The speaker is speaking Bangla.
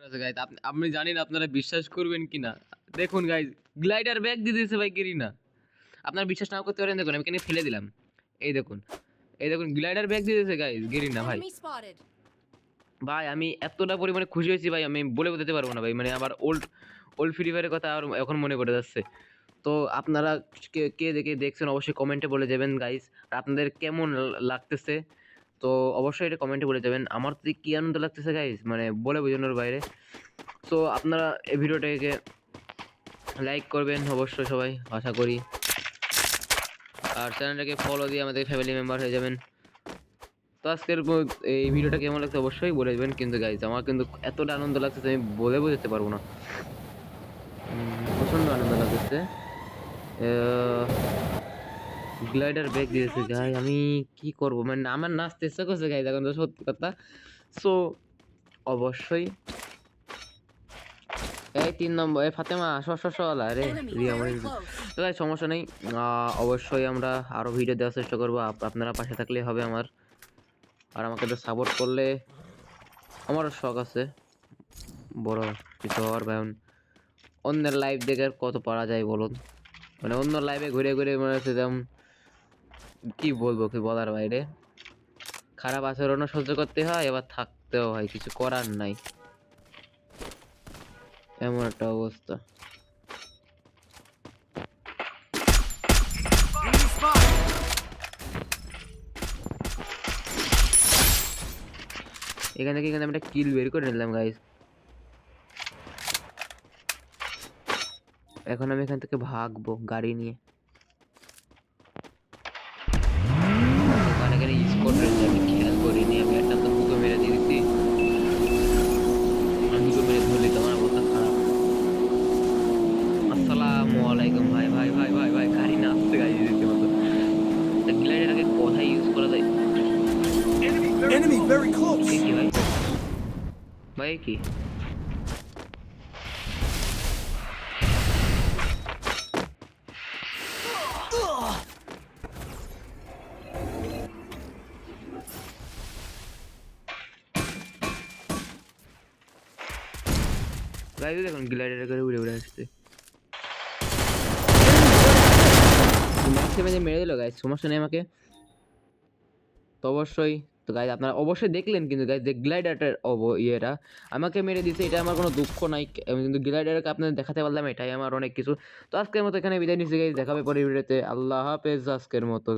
আছে গাইস, আপনি জানেন আপনারা বিশ্বাস করবেন কিনা। দেখুন গাইস, গ্লাইডার ব্যাগ দিয়ে দিয়েছে ভাই গেরিনা। আপনারা বিশ্বাস না করতে পারেন, দেখুন আমি এখানে ফেলে দিলাম। এই দেখুন, এই দেখুন গ্লাইডার ব্যাগ দিয়ে দিয়েছে গাইস গেরিনা ভাই। ভাই আমি এতটা পরিমাণে খুশি হয়েছি ভাই, আমি বলে বোঝাতে পারবো না ভাই। মানে আবার ওল্ড ওল্ড ফ্রি ফায়ারের কথা আর এখন মনে পড়ে যাচ্ছে। তো আপনারা কে কে দেখে দেখছেন অবশ্যই কমেন্টে বলে যাবেন গাইস। আর আপনাদের কেমন লাগতেছে তো অবশ্যই এটা কমেন্টে বলে যাবেন। আমার তো কি আনন্দ লাগতেছে গাইস, মানে বলে বোঝানোর বাইরে। তো আপনারা এই ভিডিওটাকে লাইক করবেন অবশ্যই সবাই, আশা করি। আর চ্যানেলটাকে ফলো দিয়ে আমাদের ফ্যামিলি মেম্বার হয়ে যাবেন। তো আজকের এই ভিডিওটা কেমন লাগছে অবশ্যই বলে দেবেন। কিন্তু গাইজ আমার কিন্তু এতটা আনন্দ লাগতেছে আমি বলে বোঝাতে পারবো না, প্রচন্ড আনন্দ লাগতেছে। গ্লাইডার ব্যাগ দিয়েছে গাই, আমি কি করব, মানে আমার নাচতে ইচ্ছা করছে গাইজ এখন তো সত্যি কথা। সো অবশ্যই এই 3 নম্বর এই ফাতেমা শশশলা রে রিয়া মরে তো গাইজ সমস্যা নেই। অবশ্যই আমরা আরো ভিডিও দেওয়ার চেষ্টা করবো, আপনারা পাশে থাকলে হবে আমার। আর আমাকে তো সাপোর্ট করলে আমারও শখ আছে বড় কিছু হওয়ার। ভাই অন্যের লাইভ দেখে কত পারা যায় বলুন, মানে অন্য লাইভে ঘুরে ঘুরে মনে হচ্ছে যেমন কি বলবো, কি বলার বাইরে। খারাপ আচরণও সহ্য করতে হয়, এবার থাকতেও হয়, কিছু করার নাই, এমন একটা অবস্থা। এখানে আমি একটা কিল বের করে নিলাম গাইস। এখন আমি এখান থেকে ভাগবো গাড়ি নিয়ে। এখানে স্কোয়াড রয়েছে, আমি খেয়াল করিনি, আমি একটা তো দুটো মেরে দিয়ে দিচ্ছি। দুটো মেরে ধরলে তো আমার অবস্থা খারাপ। আসসালামু আলাইকুম ভাই ভাই ভাই ভাই ভাই গাড়ি না আসতে গাড়ি দিতে মতো গ্লাইডারকে কোথায় ইউজ করা যায়। Enemy very close. কি ভাই ভাই কি গাইজ দেখুন গ্লাইডার করে উড়ে উড়ে আসছে। ম্যাক্সিমাম মেরে দিল গাইজ, সমস্যা নেই আমাকে। তো অবশ্যই তো গাইজ আপনারা অবশ্যই দেখলেন কিন্তু গাইজ যে গ্লাইডারটার ইয়েটা আমাকে মেরে দিয়েছে, এটা আমার কোনো দুঃখ নাই। আমি কিন্তু গ্লাইডারকে আপনাদের দেখাতে পারলাম, এটাই আমার অনেক কিছু। তো আজকের মতো এখানে বিদায় নিচ্ছি গাইজ, দেখাবে পরে ভিডিওতে। আল্লাহ হাফেজ আজকের মতো।